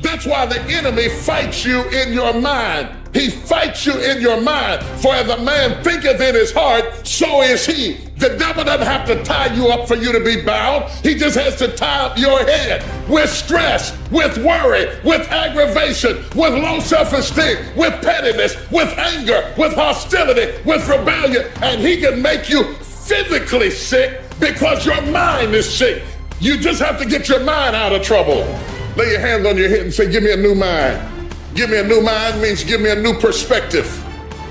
That's why the enemy fights you in your mind. He fights you in your mind. For as a man thinketh in his heart, so is he. The devil doesn't have to tie you up for you to be bound. He just has to tie up your head with stress, with worry, with aggravation, with low self-esteem, with pettiness, with anger, with hostility, with rebellion. And he can make you physically sick because your mind is sick. You just have to get your mind out of trouble. Lay your hands on your head and say, give me a new mind. Give me a new mind means give me a new perspective.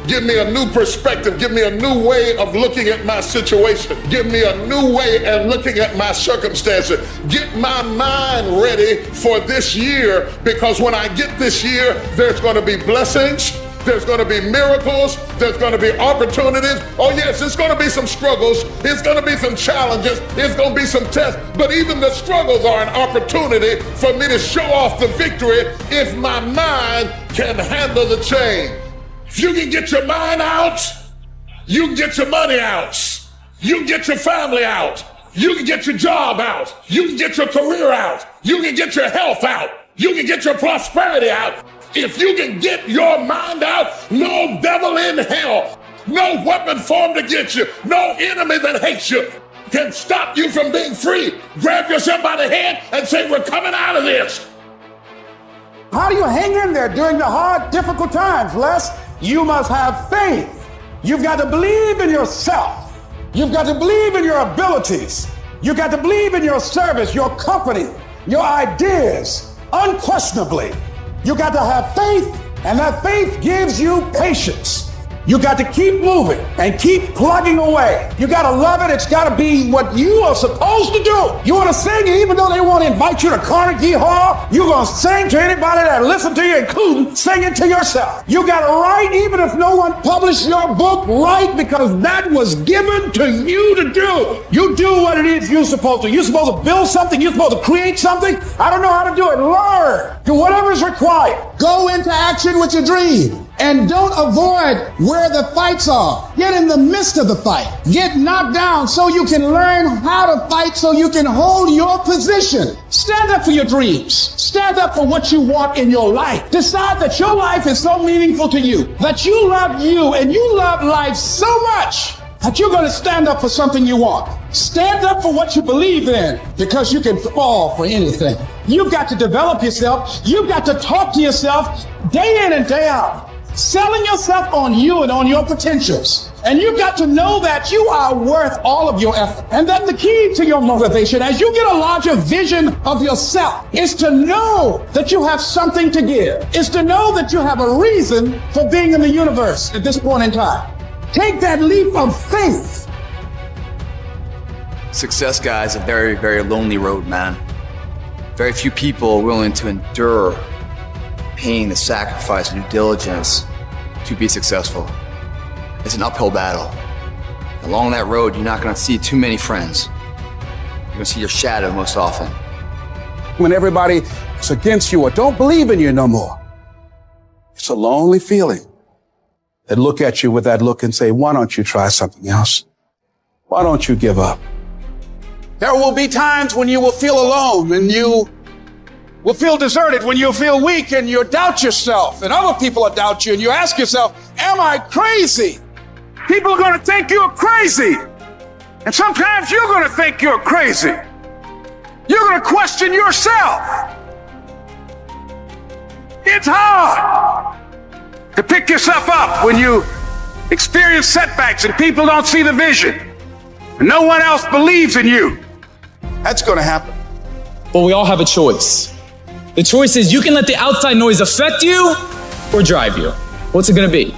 Give me a new perspective. Give me a new way of looking at my situation. Give me a new way of looking at my circumstances. Get my mind ready for this year, because when I get this year, there's going to be blessings. There's going to be miracles. There's going to be opportunities. Oh yes, it's going to be some struggles. It's going to be some challenges. It's going to be some tests. But even the struggles are an opportunity for me to show off the victory if my mind can handle the change. If you can get your mind out, you can get your money out. You can get your family out. You can get your job out. You can get your career out. You can get your health out. You can get your prosperity out. If you can get your mind out, no devil in hell, no weapon formed against you, no enemy that hates you can stop you from being free. Grab yourself by the head and say, we're coming out of this. How do you hang in there during the hard, difficult times, Les? You must have faith. You've got to believe in yourself. You've got to believe in your abilities. You've got to believe in your service, your company, your ideas, unquestionably. You got to have faith, and that faith gives you patience. You got to keep moving and keep plugging away. You got to love it. It's got to be what you are supposed to do. You want to sing, and even though they want to invite you to Carnegie Hall, you're going to sing to anybody that listen to you, including singing to yourself. You got to write, even if no one published your book, write, because that was given to you to do. You do what it is you're supposed to. You're supposed to build something. You're supposed to create something. I don't know how to do it. Learn. Do whatever is required. Go into action with your dream. And don't avoid where the fights are. Get in the midst of the fight. Get knocked down so you can learn how to fight, so you can hold your position. Stand up for your dreams. Stand up for what you want in your life. Decide that your life is so meaningful to you, that you love you and you love life so much that you're going to stand up for something you want. Stand up for what you believe in, because you can fall for anything. You've got to develop yourself. You've got to talk to yourself day in and day out. Selling yourself on you and on your potentials. And you've got to know that you are worth all of your effort. And that the key to your motivation, as you get a larger vision of yourself, is to know that you have something to give. Is to know that you have a reason for being in the universe at this point in time. Take that leap of faith. Success, guys, is a very, very lonely road, man. Very few people are willing to endure pain, the sacrifice, and due diligence to be successful. It's an uphill battle. Along that road, you're not going to see too many friends. You're going to see your shadow most often. When everybody is against you or don't believe in you no more, it's a lonely feeling. They look at you with that look and say, why don't you try something else? Why don't you give up? There will be times when you will feel alone, and you will feel deserted, when you feel weak and you doubt yourself and other people will doubt you, and you ask yourself, am I crazy? People are going to think you're crazy. And sometimes you're going to think you're crazy. You're going to question yourself. It's hard to pick yourself up when you experience setbacks and people don't see the vision and no one else believes in you. That's going to happen. But we all have a choice. The choice is you can let the outside noise affect you or drive you. What's it gonna be?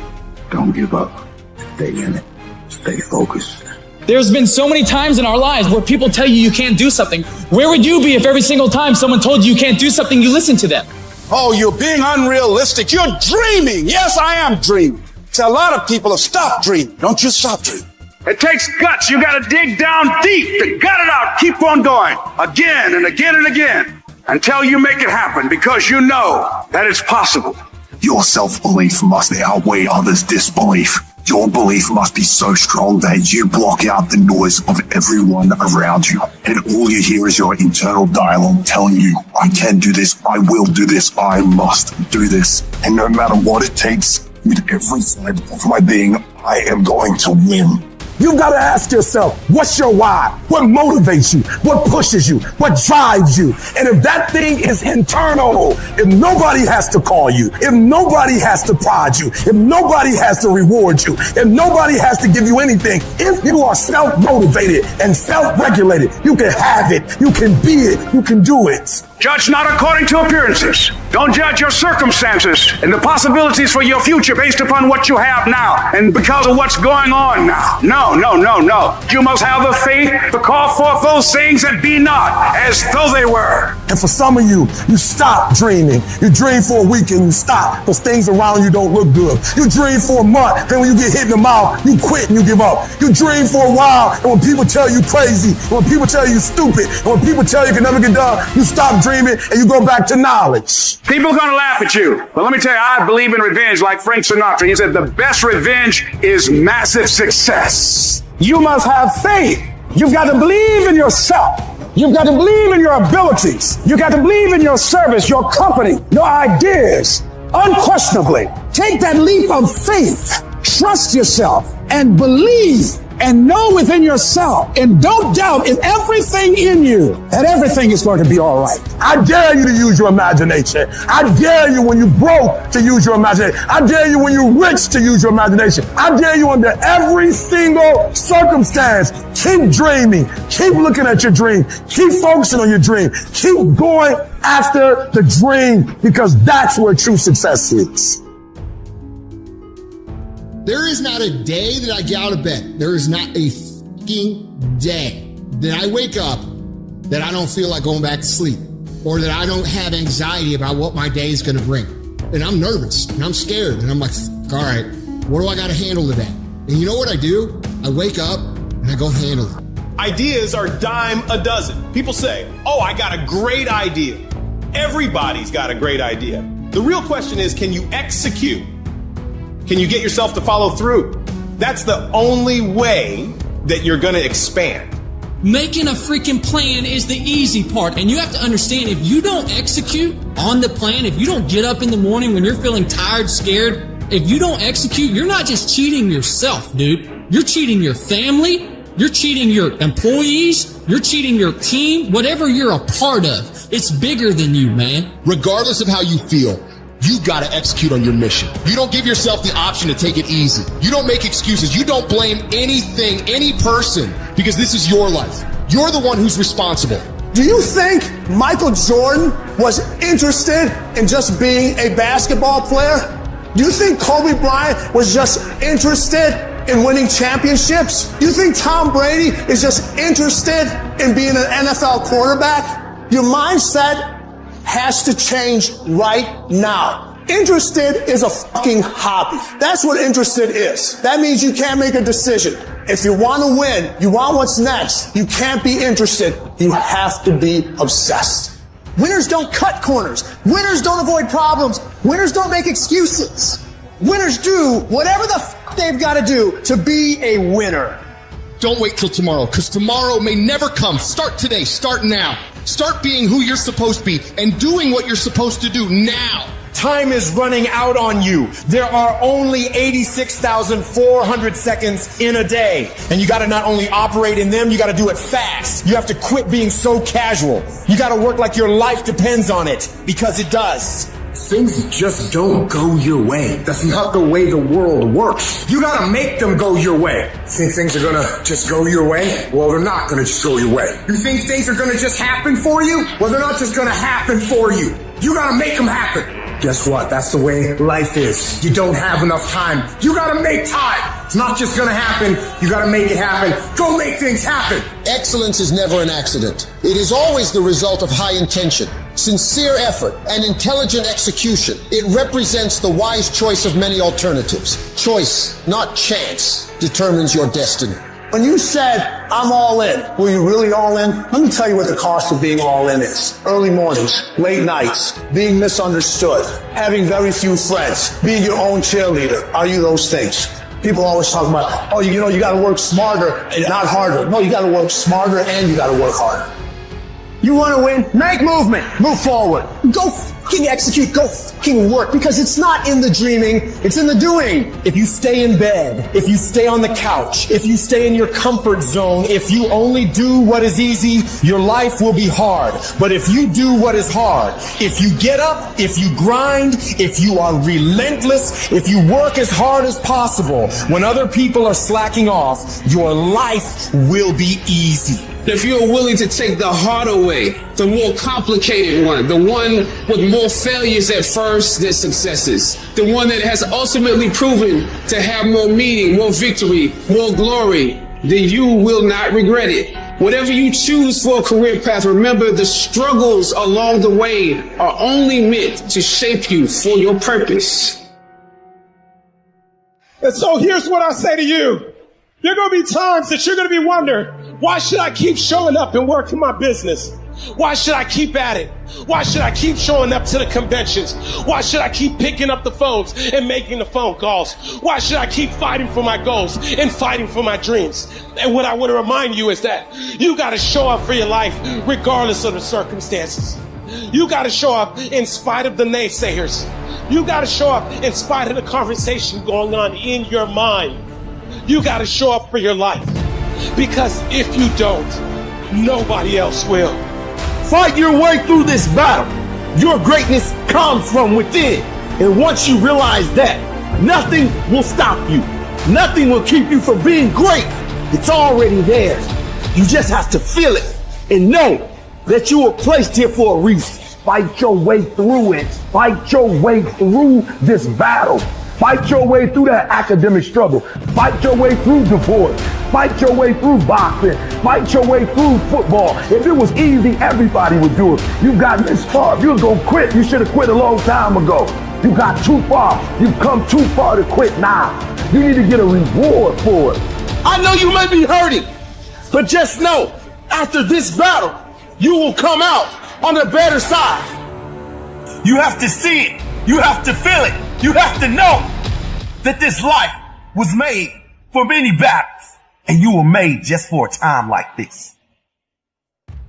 Don't give up. Stay in it. Stay focused. There's been so many times in our lives where people tell you can't do something. Where would you be if every single time someone told you can't do something, you listened to them? Oh, you're being unrealistic. You're dreaming. Yes, I am dreaming. So a lot of people have stopped dreaming. Don't you stop dreaming. It takes guts. You got to dig down deep to gut it out. Keep on going again and again and again until you make it happen, because you know that it's possible. Your self-belief must outweigh others' disbelief. Your belief must be so strong that you block out the noise of everyone around you. And all you hear is your internal dialogue telling you, I can do this, I will do this, I must do this. And no matter what it takes, with every fiber of my being, I am going to win. You've got to ask yourself, what's your why? What motivates you? What pushes you? What drives you? And if that thing is internal, if nobody has to call you, if nobody has to prod you, if nobody has to reward you, if nobody has to give you anything, if you are self-motivated and self-regulated, you can have it, you can be it, you can do it. Judge not according to appearances. Don't judge your circumstances and the possibilities for your future based upon what you have now and because of what's going on now. No. You must have the faith to call forth those things that be not as though they were. And for some of you, you stop dreaming. You dream for a week and you stop because things around you don't look good. You dream for a month, then when you get hit in the mouth, you quit and you give up. You dream for a while, and when people tell you crazy, and when people tell you stupid, and when people tell you can never get done, you stop dreaming and you go back to knowledge. People are going to laugh at you. But let me tell you, I believe in revenge like Frank Sinatra. He said the best revenge is massive success. You must have faith. You've got to believe in yourself. You've got to believe in your abilities. You've got to believe in your service, your company, your ideas. Unquestionably, take that leap of faith. Trust yourself and believe and know within yourself, and don't doubt in everything in you that everything is going to be all right. I dare you to use your imagination. I dare you when you're broke to use your imagination. I dare you when you're rich to use your imagination. I dare you under every single circumstance. Keep dreaming. Keep looking at your dream. Keep focusing on your dream. Keep going after the dream, because that's where true success is. There is not a day that I get out of bed. There is not a fucking day that I wake up that I don't feel like going back to sleep, or that I don't have anxiety about what my day is going to bring. And I'm nervous and I'm scared and I'm like, all right, what do I got to handle today? And you know what I do? I wake up and I go handle it. Ideas are dime a dozen. People say, oh, I got a great idea. Everybody's got a great idea. The real question is, can you execute? Can you get yourself to follow through? That's the only way that you're going to expand. Making a freaking plan is the easy part. And you have to understand, if you don't execute on the plan, if you don't get up in the morning when you're feeling tired, scared, if you don't execute, you're not just cheating yourself, dude. You're cheating your family. You're cheating your employees. You're cheating your team. Whatever you're a part of, it's bigger than you, man. Regardless of how you feel, you got to execute on your mission. You don't give yourself the option to take it easy. You don't make excuses. You don't blame anything, any person, because this is your life. You're the one who's responsible. Do you think Michael Jordan was interested in just being a basketball player? Do you think Kobe Bryant was just interested in winning championships? Do you think Tom Brady is just interested in being an NFL quarterback? Your mindset has to change right now. Interested is a fucking hobby. That's what interested is. That means you can't make a decision. If you want to win, you want what's next, you can't be interested. You have to be obsessed. Winners don't cut corners. Winners don't avoid problems. Winners don't make excuses. Winners do whatever the fuck they've got to do to be a winner. Don't wait till tomorrow, because tomorrow may never come. Start today. Start now. Start being who you're supposed to be and doing what you're supposed to do now. Time is running out on you. There are only 86,400 seconds in a day. And you got to not only operate in them, you got to do it fast. You have to quit being so casual. You got to work like your life depends on it, because it does. things just don't go your way. That's not the way the world works. You gotta make them go your way. Think things are gonna just go your way? Well, they're not gonna just go your way. You think things are gonna just happen for you? Well, they're not just gonna happen for you. You gotta make them happen. Guess what? That's the way life is. You don't have enough time. You gotta make time. It's not just gonna happen. You gotta make it happen. Go make things happen. Excellence is never an accident. It is always the result of high intention, sincere effort, and intelligent execution. It represents the wise choice of many alternatives. Choice, not chance, determines your destiny. When you said, I'm all in, were you really all in? Let me tell you what the cost of being all in is. Early mornings, late nights, being misunderstood, having very few friends, being your own cheerleader. Are you those things? People always talk about, oh, you know, you gotta work smarter and not harder. No, you gotta work smarter and you gotta work harder. You wanna win? Make movement. Move forward. Go fucking execute. Go fucking work. Because it's not in the dreaming, it's in the doing. If you stay in bed, if you stay on the couch, if you stay in your comfort zone, if you only do what is easy, your life will be hard. But if you do what is hard, if you get up, if you grind, if you are relentless, if you work as hard as possible, when other people are slacking off, your life will be easy. If you're willing to take the harder way, the more complicated one, the one with more failures at first than successes, the one that has ultimately proven to have more meaning, more victory, more glory, then you will not regret it. Whatever you choose for a career path, remember the struggles along the way are only meant to shape you for your purpose. And so here's what I say to you. There are going to be times that you're going to be wondering, why should I keep showing up and working my business? Why should I keep at it? Why should I keep showing up to the conventions? Why should I keep picking up the phones and making the phone calls? Why should I keep fighting for my goals and fighting for my dreams? And what I want to remind you is that you got to show up for your life regardless of the circumstances. You got to show up in spite of the naysayers. You got to show up in spite of the conversation going on in your mind. You got to show up for your life, because if you don't, nobody else will. Fight your way through this battle. Your greatness comes from within. And once you realize that, nothing will stop you. Nothing will keep you from being great. It's already there. You just have to feel it and know that you were placed here for a reason. Fight your way through it. Fight your way through this battle. Fight your way through that academic struggle. Fight your way through divorce. Fight your way through boxing. Fight your way through football. If it was easy, everybody would do it. You got this far. If you was going to quit, you should have quit a long time ago. You got too far. You've come too far to quit now. You need to get a reward for it. I know you may be hurting, but just know, after this battle, you will come out on the better side. You have to see it. You have to feel it. You have to know that this life was made for many battles, and you were made just for a time like this.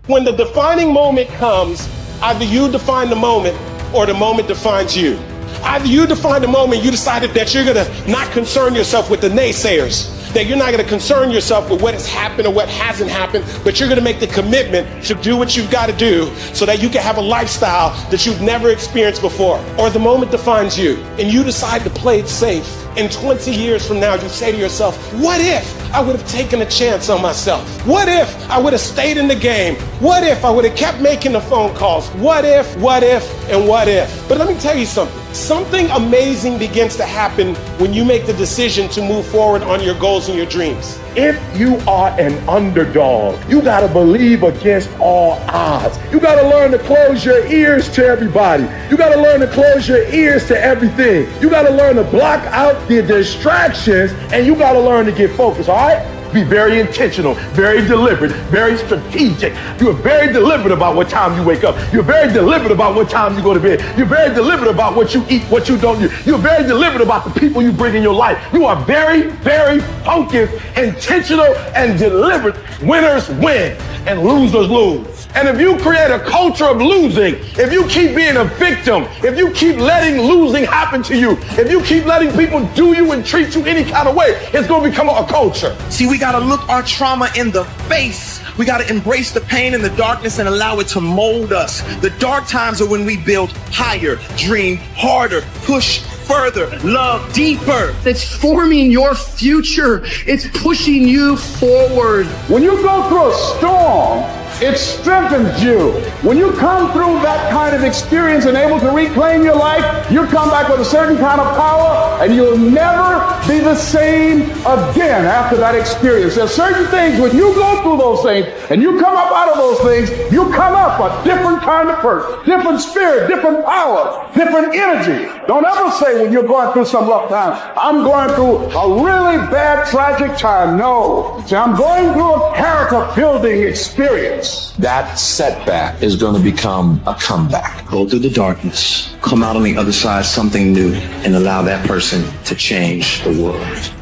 When the defining moment comes, either you define the moment or the moment defines you. Either you define the moment, you decided that you're going to not concern yourself with the naysayers, that you're not going to concern yourself with what has happened or what hasn't happened, but you're going to make the commitment to do what you've got to do so that you can have a lifestyle that you've never experienced before. Or the moment defines you and you decide to play it safe. And 20 years from now, you say to yourself, what if I would have taken a chance on myself? What if I would have stayed in the game? What if I would have kept making the phone calls? What if, and what if? But let me tell you something. Something amazing begins to happen when you make the decision to move forward on your goals and your dreams. If you are an underdog, you gotta believe against all odds. You gotta learn to close your ears to everybody. You gotta learn to close your ears to everything. You gotta learn to block out the distractions, and you gotta learn to get focused, all right? Be very intentional, very deliberate, very strategic. You are very deliberate about what time you wake up. You're very deliberate about what time you go to bed. You're very deliberate about what you eat, what you don't eat. You're very deliberate about the people you bring in your life. You are very, very focused, intentional, and deliberate. Winners win and losers lose. And if you create a culture of losing, if you keep being a victim, if you keep letting losing happen to you, if you keep letting people do you and treat you any kind of way, it's going to become a culture. See, we got to look our trauma in the face We got to embrace the pain and the darkness and allow it to mold us. The dark times are when we build higher, dream harder, push further, love deeper. It's forming your future. It's pushing you forward. When you go through a storm, it strengthens you. When you come through that kind of experience and able to reclaim your life, you come back with a certain kind of power, and you'll never be the same again after that experience. There's certain things, when you go through those things and you come up out of those things, you come up a different kind of person, different spirit, different power, different energy. Don't ever say when you're going through some rough time, I'm going through a really bad, tragic time. No. See, I'm going through a character building experience. That setback is going to become a comeback. Go through the darkness, come out on the other side something new, and allow that person to change the world.